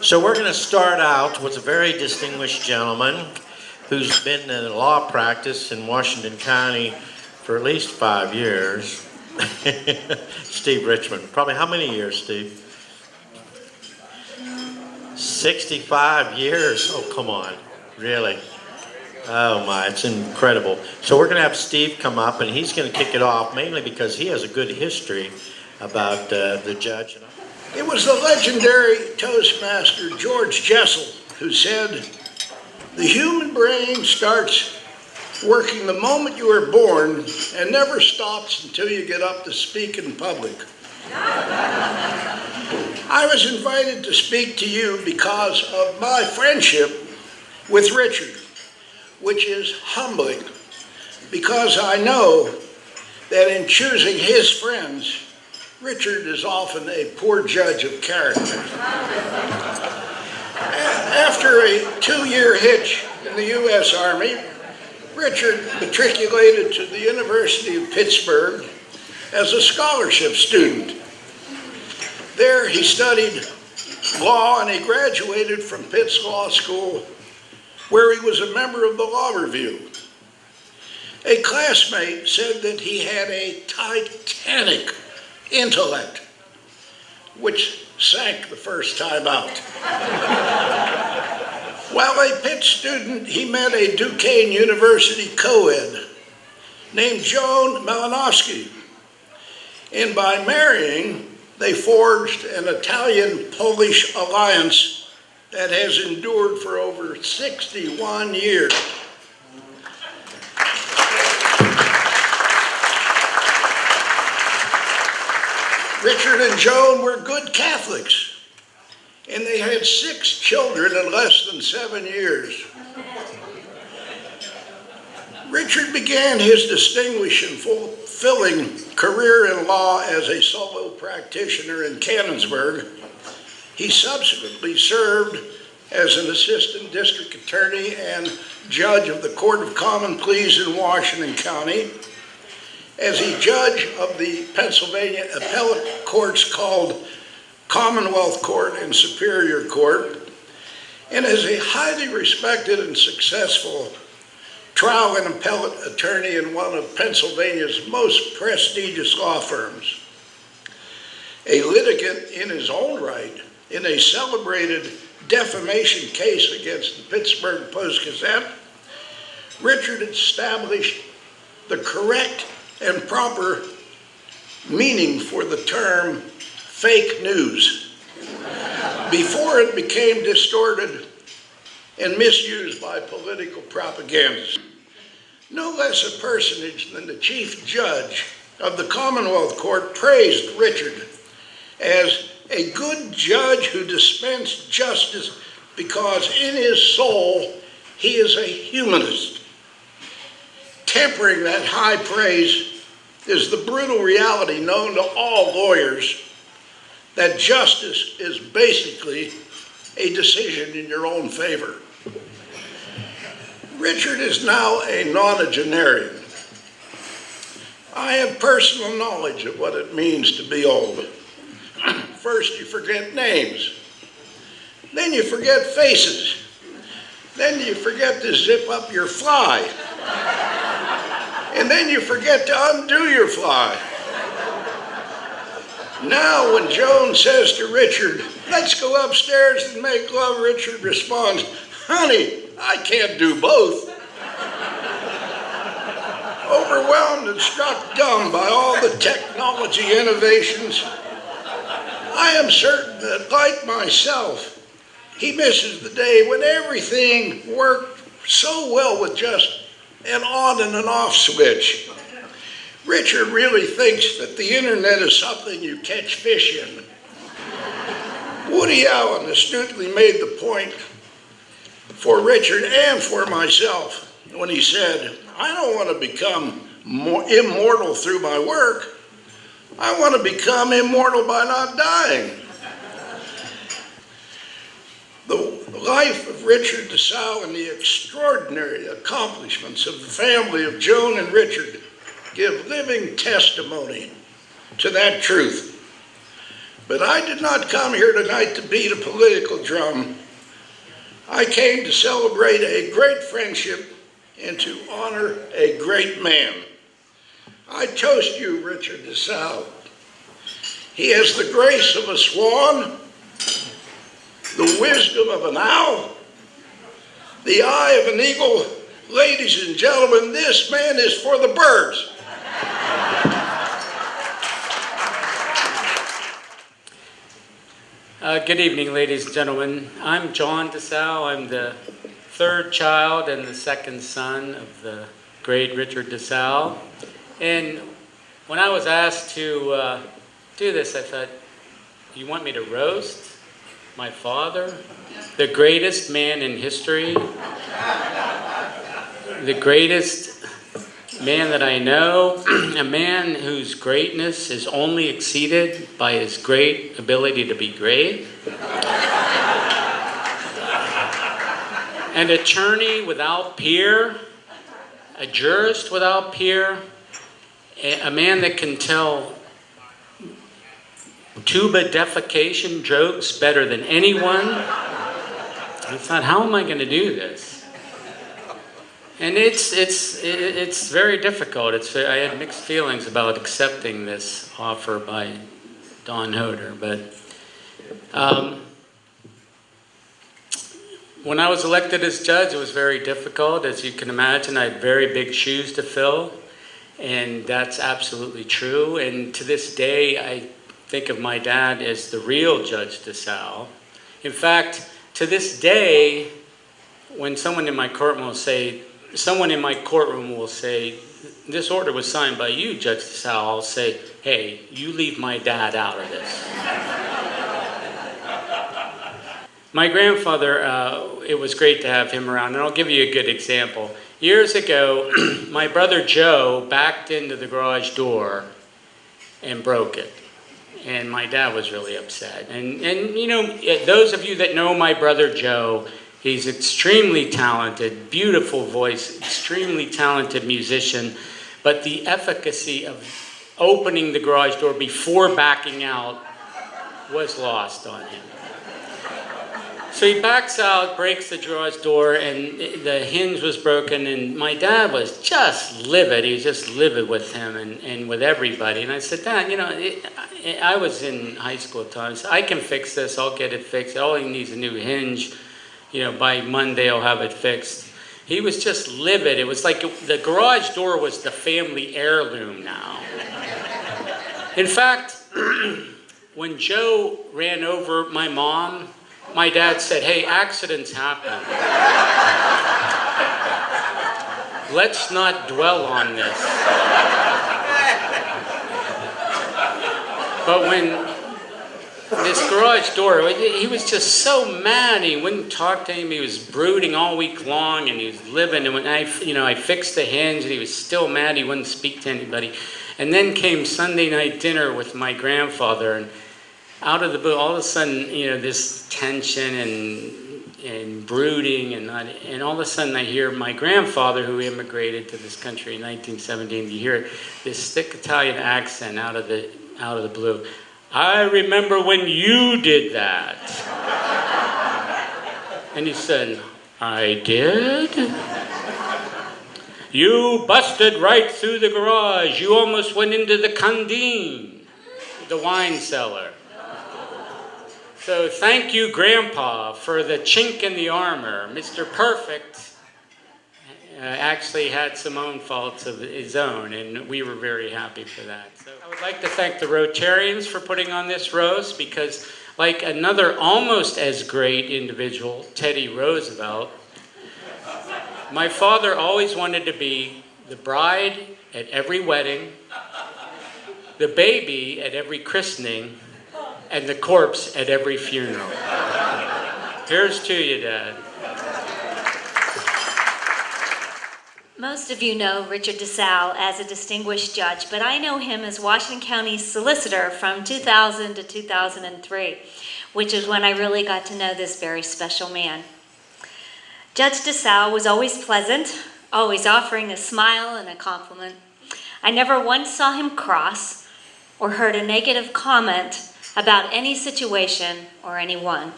So we're going to start out with a very distinguished gentleman who's been in law practice in Washington County for at least 5 years. Steve Richmond. Probably how many years, Steve? 65 years. Oh, come on. Really? Oh my, it's incredible. So we're going to have Steve come up and he's going to kick it off, mainly because he has a good history about the judge. It was the legendary Toastmaster Judge DiSalle who said, "The human brain starts working the moment you are born and never stops until you get up to speak in public." I was invited to speak to you because of my friendship with Richard, which is humbling, because I know that in choosing his friends, Richard is often a poor judge of character. After a 2-year hitch in the U.S. Army, Richard matriculated to the University of Pittsburgh as a scholarship student. There he studied law and he graduated from Pitt's Law School, where he was a member of the Law Review. A classmate said that he had a titanic intellect, which sank the first time out. While a Pitt student, he met a Duquesne University co-ed named Joan Malinowski, and by marrying, they forged an Italian-Polish alliance that has endured for over 61 years. Richard and Joan were good Catholics, and they had 6 children in less than 7 years. Richard began his distinguished and fulfilling career in law as a solo practitioner in Canonsburg. He subsequently served as an assistant district attorney and judge of the Court of Common Pleas in Washington County, as a judge of the Pennsylvania appellate courts called Commonwealth Court and Superior Court, and as a highly respected and successful trial and appellate attorney in one of Pennsylvania's most prestigious law firms. A litigant in his own right in a celebrated defamation case against the Pittsburgh Post-Gazette, Richard established the correct and proper meaning for the term fake news before it became distorted and misused by political propagandists. No less a personage than the chief judge of the Commonwealth Court praised Richard as a good judge who dispensed justice because in his soul he is a humanist. Tempering that high praise is the brutal reality known to all lawyers that justice is basically a decision in your own favor. Richard is now a nonagenarian. I have personal knowledge of what it means to be old. First, you forget names. Then you forget faces. Then you forget to zip up your fly. And then you forget to undo your fly. Now when Joan says to Richard, "Let's go upstairs and make love," Richard responds, "Honey, I can't do both." Overwhelmed and struck dumb by all the technology innovations, I am certain that, like myself, he misses the day when everything worked so well with just an on and an off switch. Richard really thinks that the internet is something you catch fish in. Woody Allen astutely made the point for Richard and for myself when he said, "I don't want to become immortal through my work. I want to become immortal by not dying." The life of Richard DiSalle and the extraordinary accomplishments of the family of Joan and Richard give living testimony to that truth. But I did not come here tonight to beat a political drum. I came to celebrate a great friendship and to honor a great man. I toast you, Richard DiSalle. He has the grace of a swan, the wisdom of an owl, the eye of an eagle. Ladies and gentlemen, this man is for the birds. Good evening, ladies and gentlemen. I'm Jon DiSalle. I'm the third child and the second son of the great Richard DiSalle. And when I was asked to do this, I thought, you want me to roast my father, the greatest man in history, the greatest man that I know, a man whose greatness is only exceeded by his great ability to be great, an attorney without peer, a jurist without peer, a man that can tell tuba defecation jokes better than anyone. I thought, how am I going to do this? And it's very difficult. I had mixed feelings about accepting this offer by Don Hoder, but when I was elected as judge, it was very difficult. As you can imagine, I had very big shoes to fill, and that's absolutely true. And to this day, I think of my dad as the real Judge DiSalle. In fact, to this day, when someone in my courtroom will say, this order was signed by you, Judge DiSalle, I'll say, hey, you leave my dad out of this. My grandfather, it was great to have him around, and I'll give you a good example. Years ago, my brother Joe backed into the garage door and broke it. And my dad was really upset. And you know, those of you that know my brother Joe, he's extremely talented, beautiful voice, extremely talented musician, but the efficacy of opening the garage door before backing out was lost on him. So he backs out, breaks the garage door, and the hinge was broken, and my dad was just livid. He was just livid with him and with everybody. And I said, Dad, you know, I was in high school at times. I can fix this. I'll get it fixed. All he needs is a new hinge. You know, by Monday I'll have it fixed. He was just livid. It was like the garage door was the family heirloom now. In fact, when Joe ran over my mom, my dad said, hey, accidents happen. Let's not dwell on this. But when this garage door, he was just so mad. He wouldn't talk to him. He was brooding all week long, and he was living. And when I fixed the hinge, and he was still mad. He wouldn't speak to anybody. And then came Sunday night dinner with my grandfather, and out of the blue, all of a sudden, you know, this tension and brooding, and all of a sudden, I hear my grandfather, who immigrated to this country in 1917. You hear this thick Italian accent out of the blue. I remember when you did that. And he said, I did? You busted right through the garage. You almost went into the canteen, the wine cellar. So thank you, Grandpa, for the chink in the armor. Mr. Perfect actually had some own faults of his own, and we were very happy for that. So I would like to thank the Rotarians for putting on this roast, because like another almost as great individual, Teddy Roosevelt, my father always wanted to be the bride at every wedding, the baby at every christening, and the corpse at every funeral. Here's to you, Dad. Most of you know Richard DiSalle as a distinguished judge, but I know him as Washington County's solicitor from 2000 to 2003, which is when I really got to know this very special man. Judge DiSalle was always pleasant, always offering a smile and a compliment. I never once saw him cross or heard a negative comment about any situation or anyone.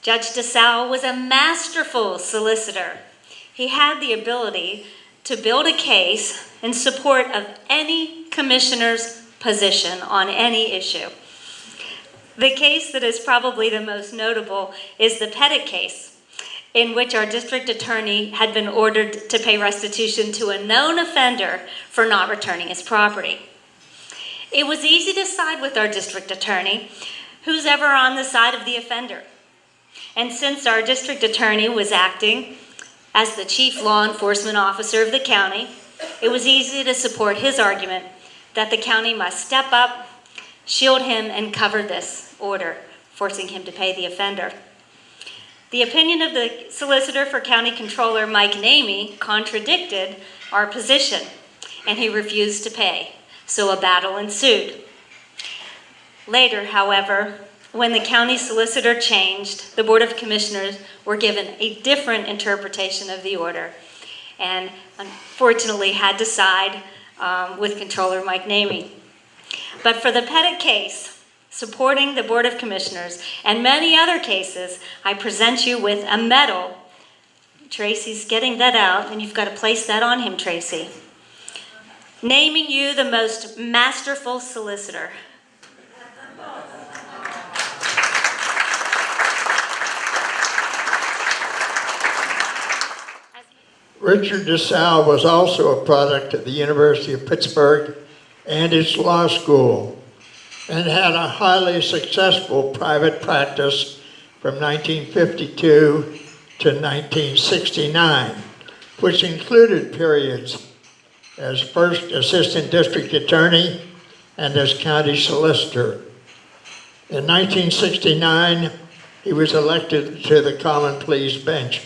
Judge DiSalle was a masterful solicitor. He had the ability to build a case in support of any commissioner's position on any issue. The case that is probably the most notable is the Pettit case, in which our district attorney had been ordered to pay restitution to a known offender for not returning his property. It was easy to side with our district attorney, who's ever on the side of the offender. And since our district attorney was acting as the chief law enforcement officer of the county, it was easy to support his argument that the county must step up, shield him, and cover this order, forcing him to pay the offender. The opinion of the solicitor for County Controller Mike Namey contradicted our position, and he refused to pay, so a battle ensued. Later, however, when the county solicitor changed, the Board of Commissioners were given a different interpretation of the order, and unfortunately had to side with Controller Mike Namey. But for the Pettit case, supporting the Board of Commissioners and many other cases, I present you with a medal. Tracy's getting that out, and you've got to place that on him, Tracy. Naming you the most masterful solicitor. Richard DiSalle was also a product of the University of Pittsburgh and its law school, and had a highly successful private practice from 1952 to 1969, which included periods as first assistant district attorney and as county solicitor. In 1969, he was elected to the Common Pleas bench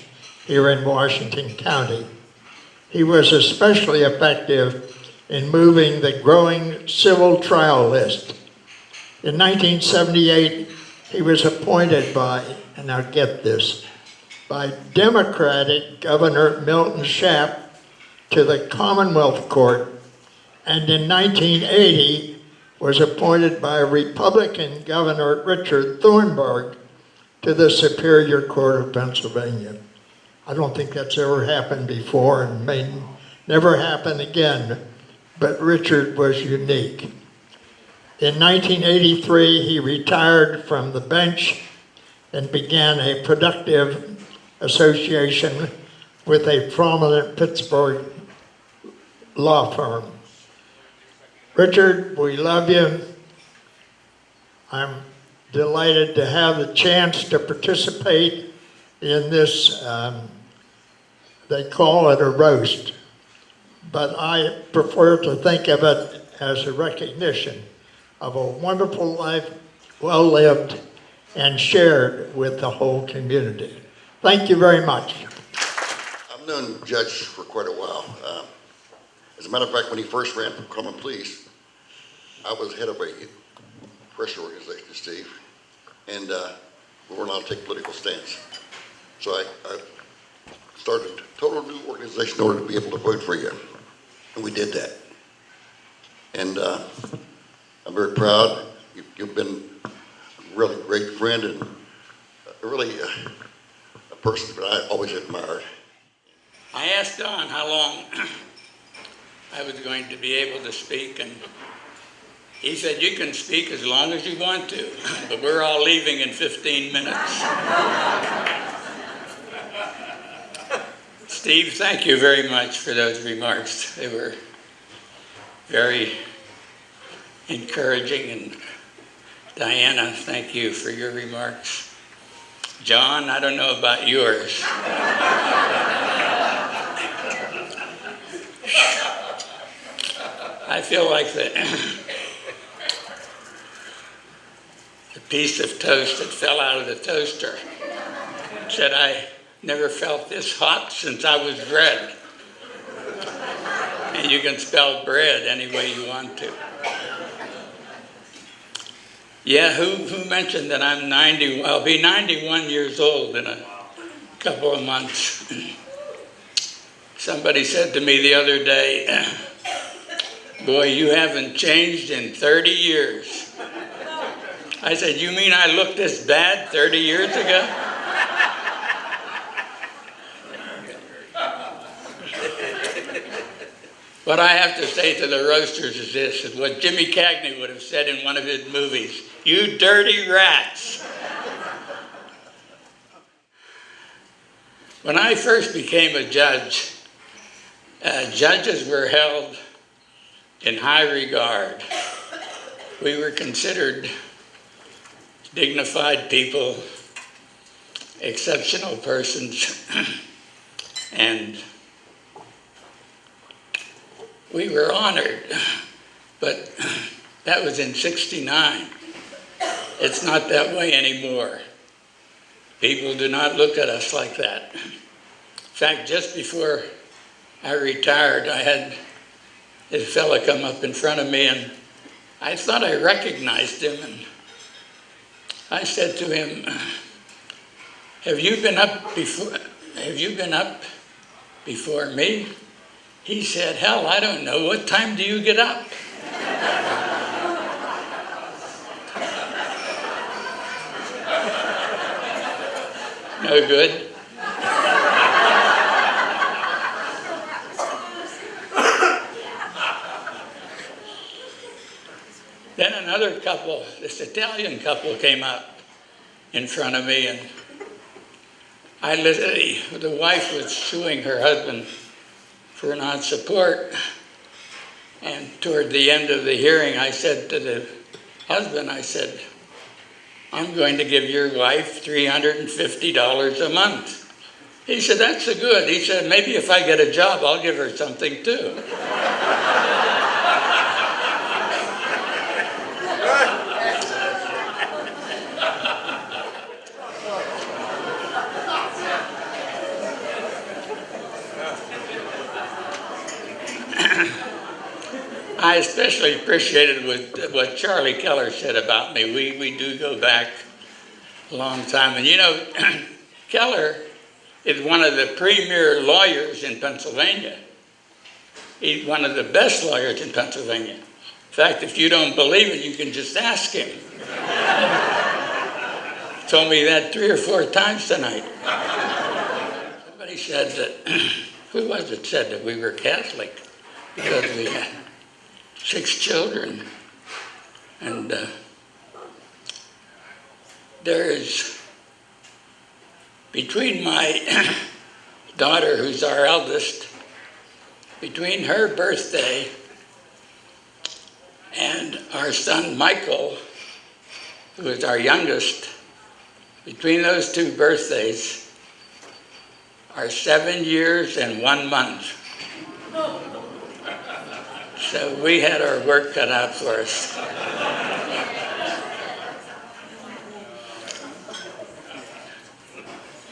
here in Washington County. He was especially effective in moving the growing civil trial list. In 1978, he was appointed by, and now get this, by Democratic Governor Milton Schaap to the Commonwealth Court, and in 1980 was appointed by Republican Governor Richard Thornburg to the Superior Court of Pennsylvania. I don't think that's ever happened before and may never happen again, but Richard was unique. In 1983, he retired from the bench and began a productive association with a prominent Pittsburgh law firm. Richard, we love you. I'm delighted to have the chance to participate in this, they call it a roast, but I prefer to think of it as a recognition of a wonderful life, well lived and shared with the whole community. Thank you very much. I've known Judge for quite a while. As a matter of fact, when he first ran for Common Pleas, I was head of a pressure organization, Steve, and we weren't allowed to take political stance. So I started a total new organization in order to be able to vote for you. And we did that. And I'm very proud. You've been a really great friend and really a person that I always admired. I asked Don how long I was going to be able to speak, and he said, you can speak as long as you want to, but we're all leaving in 15 minutes. Steve, thank you very much for those remarks. They were very encouraging, and Diana, thank you for your remarks. John, I don't know about yours. I feel like the piece of toast that fell out of the toaster said, I never felt this hot since I was bred. And you can spell bread any way you want to. Yeah, who mentioned that I'm 90? I'll be 91 years old in a couple of months. Somebody said to me the other day, boy, you haven't changed in 30 years. I said, you mean I looked this bad 30 years ago? What I have to say to the roasters is this, is what Jimmy Cagney would have said in one of his movies, you dirty rats. When I first became a judge, judges were held in high regard. We were considered dignified people, exceptional persons, and we were honored, but that was in '69. It's not that way anymore. People do not look at us like that. In fact, just before I retired, I had this fella come up in front of me, and I thought I recognized him, and I said to him, have you been up before me? He said, hell, I don't know. What time do you get up? No good. Then another couple, this Italian couple, came up in front of me, and the wife was suing her husband for non-support. And toward the end of the hearing, I said to the husband, I said, I'm going to give your wife $350 a month. He said, that's so good. He said, maybe if I get a job, I'll give her something too. I especially appreciated what Charlie Keller said about me. We do go back a long time. And you know, Keller is one of the premier lawyers in Pennsylvania. He's one of the best lawyers in Pennsylvania. In fact, if you don't believe it, you can just ask him. He told me that 3 or 4 times tonight. Somebody said that, who was it said that we were Catholic because we had 6 children, and there is, between my daughter, who's our eldest, between her birthday and our son Michael, who is our youngest, between those 2 birthdays are 7 years and 1 month. So we had our work cut out for us.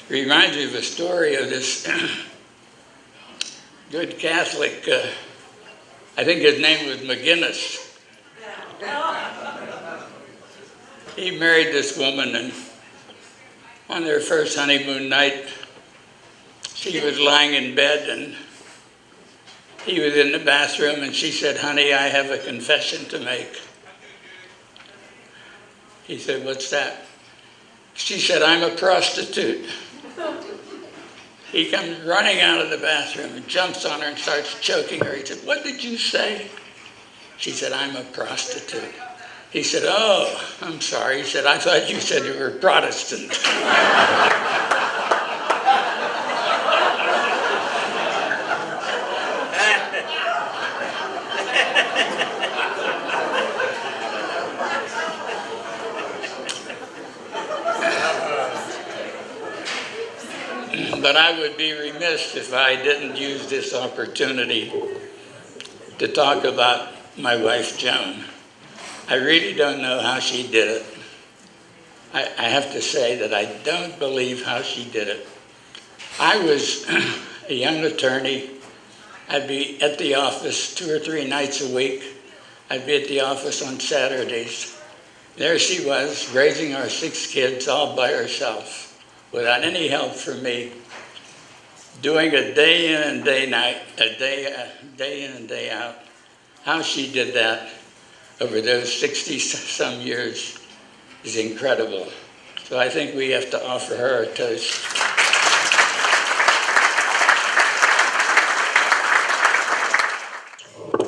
Reminds me of a story of this good Catholic, I think his name was McGinnis. He married this woman, and on their first honeymoon night, she was lying in bed, and he was in the bathroom, and she said, honey, I have a confession to make. He said, what's that? She said, I'm a prostitute. He comes running out of the bathroom and jumps on her and starts choking her. He said, what did you say? She said, I'm a prostitute. He said, oh, I'm sorry. He said, I thought you said you were Protestant. But I would be remiss if I didn't use this opportunity to talk about my wife, Joan. I really don't know how she did it. I have to say that I don't believe how she did it. I was a young attorney. I'd be at the office 2 or 3 nights a week. I'd be at the office on Saturdays. There she was, raising our 6 kids all by herself, without any help from me, doing a day in and day in and day out. How she did that over those 60-some years is incredible. So I think we have to offer her a toast.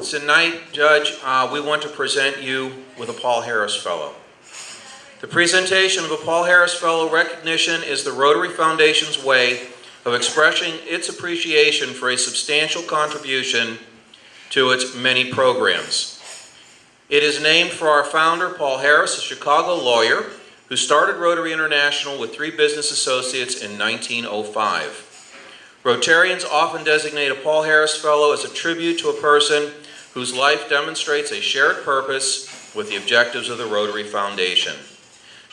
Tonight, Judge, we want to present you with a Paul Harris Fellow. The presentation of a Paul Harris Fellow recognition is the Rotary Foundation's way of expressing its appreciation for a substantial contribution to its many programs. It is named for our founder, Paul Harris, a Chicago lawyer who started Rotary International with 3 business associates in 1905. Rotarians often designate a Paul Harris Fellow as a tribute to a person whose life demonstrates a shared purpose with the objectives of the Rotary Foundation.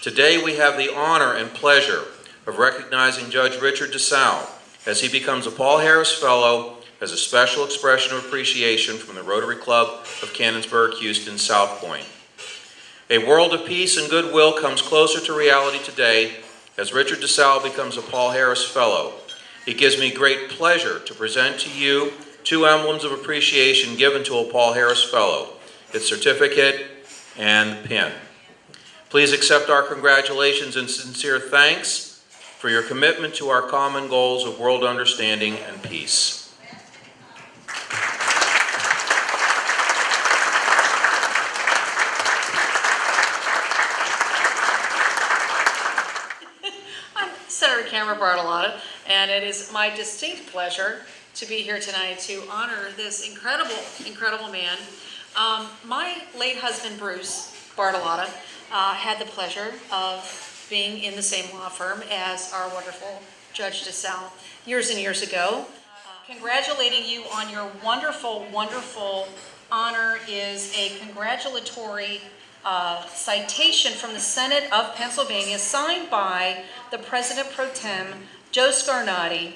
Today we have the honor and pleasure of recognizing Judge Richard DiSalle as he becomes a Paul Harris Fellow as a special expression of appreciation from the Rotary Club of Canonsburg Houston Southpointe. A world of peace and goodwill comes closer to reality today as Richard DiSalle becomes a Paul Harris Fellow. It gives me great pleasure to present to you 2 emblems of appreciation given to a Paul Harris Fellow, its certificate and pin. Please accept our congratulations and sincere thanks for your commitment to our common goals of world understanding and peace. I'm Senator Camera Bartolotta, and it is my distinct pleasure to be here tonight to honor this incredible man. My late husband, Bruce Bartolotta, had the pleasure of being in the same law firm as our wonderful Judge DiSalle years and years ago. Congratulating you on your wonderful honor is a congratulatory citation from the Senate of Pennsylvania signed by the President Pro Tem, Joe Scarnati.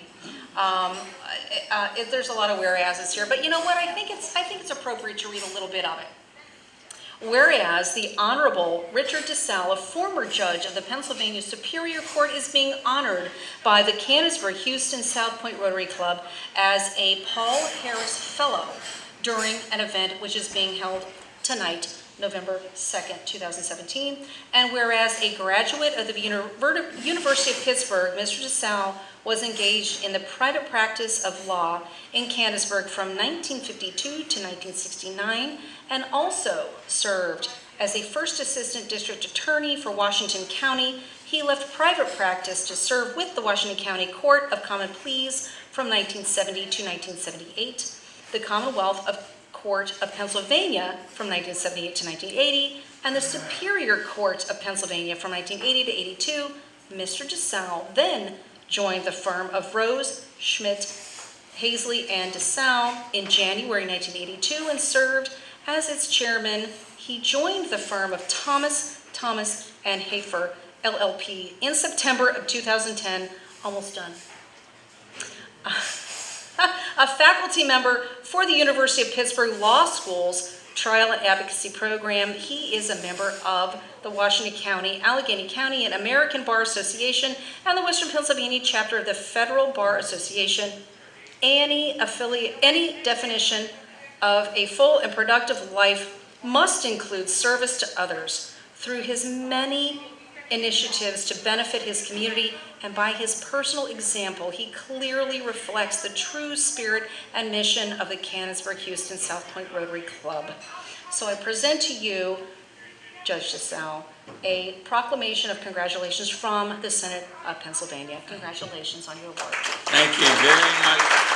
There's a lot of whereases here, but you know what? I think it's appropriate to read a little bit of it. Whereas the Honorable Richard DiSalle, a former judge of the Pennsylvania Superior Court, is being honored by the Canonsburg Houston Southpointe Rotary Club as a Paul Harris Fellow during an event which is being held tonight, November 2nd, 2017. And whereas a graduate of the University of Pittsburgh, Mr. DiSalle was engaged in the private practice of law in Canonsburg from 1952 to 1969, and also served as a first assistant district attorney for Washington County. He left private practice to serve with the Washington County Court of Common Pleas from 1970 to 1978, the Commonwealth Court of Pennsylvania from 1978 to 1980, and the Superior Court of Pennsylvania from 1980 to 82. Mr. DiSalle then joined the firm of Rose, Schmidt, Hazley, and DiSalle in January 1982 and served as its chairman. He joined the firm of Thomas, and Hafer, LLP in September of 2010, almost done. A faculty member for the University of Pittsburgh Law School's Trial and Advocacy Program. He is a member of the Washington County, Allegheny County, and American Bar Association, and the Western Pennsylvania chapter of the Federal Bar Association. Any definition of a full and productive life must include service to others through his many initiatives to benefit his community, and by his personal example, he clearly reflects the true spirit and mission of the Canonsburg Houston Southpointe Rotary Club. So I present to you, Judge DiSalle, a proclamation of congratulations from the Senate of Pennsylvania. Congratulations on your award. Thank you very much.